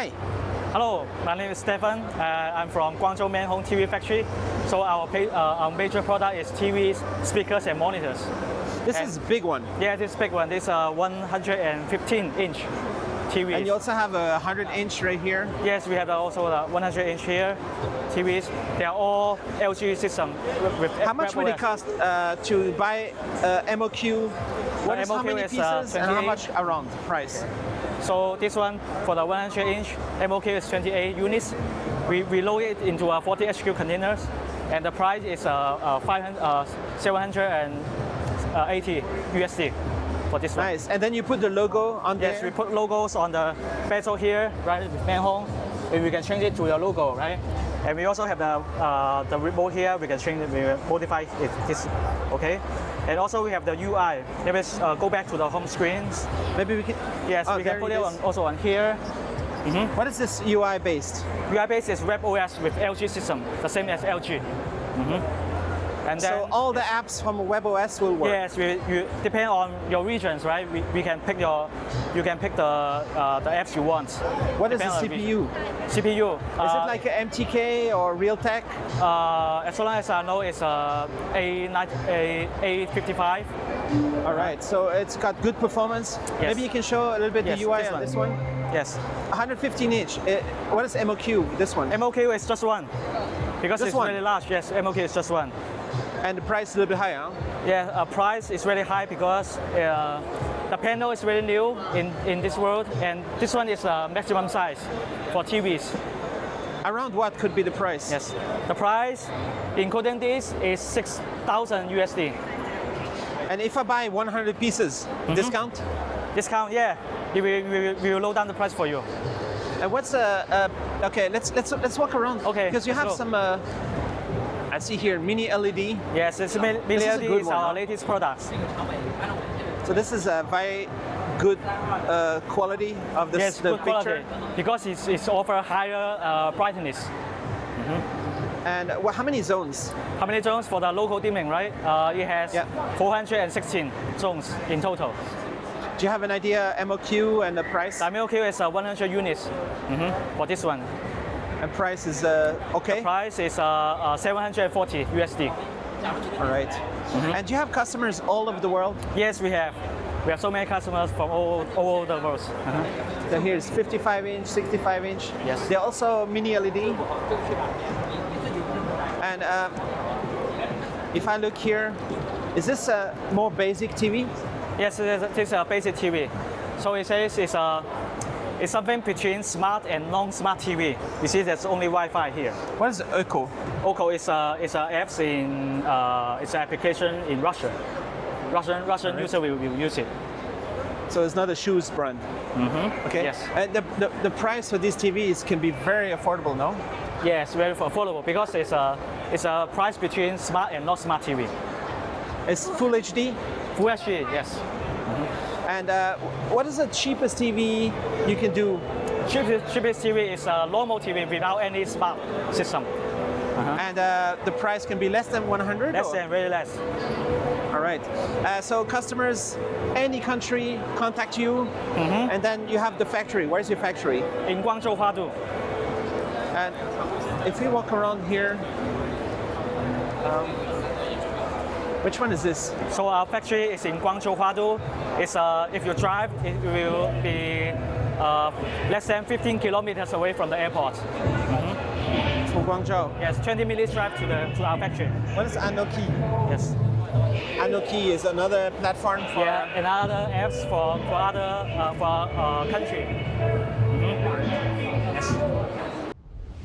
Hi. Hello, my name is Stefan. I'm from Guangzhou Mian Home TV Factory. So our major product is TVs, speakers, and monitors. This is a big one. Yeah, this big one. This is a 115-inch TV. And you also have a 100-inch right here. Yes, we have also a 100-inch here TVs. They are all LG system with How much would it cost to buy MOQ? What is how many pieces and how much around price? So this one for the 100-inch MOQ is 28 units. We load it into 40 HQ containers, and the price is 780 USD for this one. Nice. And then you put the logo on there? Yes, we put logos on the bezel here, right, with Mian Home. And we can change it to the logo, right? And we also have the remote here. We can change it, we modify it, okay? And also we have the UI. Let us go back to the home screens. Maybe we can. Yes, we can put it also on here. What is this UI based? UI based is webOS with LG system, the same as LG. And then, so all the apps from webOS will work. Yes, you depend on your regions, right? You can pick the apps you want. What is the CPU? CPU. Is it like a MTK or Realtek? As long as I know, it's A55. All right, so it's got good performance. Yes. Maybe you can show a little bit the UI on this one. Yes. 115-inch. What is MOQ? This one? MOQ is just one. Because it's really large. Yes, MOQ is just one. And the price is a little bit higher, huh? Yeah, price is really high because the panel is really new in this world, and this one is maximum size for TVs. Around what could be the price? Yes, the price, including this, is 6,000 USD. And if I buy 100 pieces, discount? Discount, yeah. We will lower down the price for you. And what's okay? Let's walk around. Okay. Because you have some. I see here mini LED. Yes, mini LED is our latest product. So this is a very good quality of this, yes, the good picture. Quality, because it's offer higher brightness. And how many zones? How many zones for the local dimming, right? It has 416 zones in total. Do you have an idea MOQ and the price? The MOQ is 100 units for this one. And price is okay? The price is 740 USD. All right. And do you have customers all over the world? Yes, we have. We have so many customers from all over the world. So here's 55-inch, 65-inch. Yes. They're also mini LED. And if I look here, is this a more basic TV? Yes, it is a basic TV. So it says it's something between smart and non-smart TV. You see, there's only Wi-Fi here. What is Echo? Echo is apps in it's an application in Russia. Russian user will use it. So it's not a shoes brand. Okay. Yes. And the price for these TVs can be very affordable, no? Yes, very affordable because it's a price between smart and not smart TV. It's Full HD. Full HD, yes. And what is the cheapest TV you can do? Cheapest TV is a normal TV without any smart system. And the price can be less than 100? Less than, really less. All right. So customers, any country, contact you, and then you have the factory. Where's your factory? In Guangzhou, Huadu. And if we walk around here, which one is this? So our factory is in Guangzhou, Huadu. It's if you drive, it will be less than 15 kilometers away from the airport. From Guangzhou. Yes, 20 minutes drive to our factory. What is Anoki? Yes. Anoki is another platform for. Yeah, another apps for other country. Yes.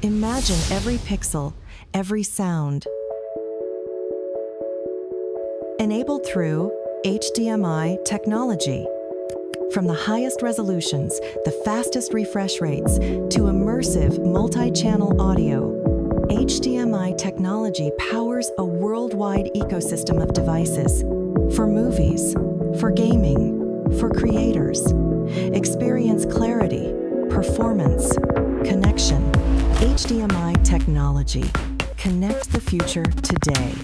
Imagine every pixel, every sound. Enabled through HDMI technology. From the highest resolutions, the fastest refresh rates, to immersive multi-channel audio, HDMI technology powers a worldwide ecosystem of devices for movies, for gaming, for creators. Experience clarity, performance, connection. HDMI technology. Connect the future today.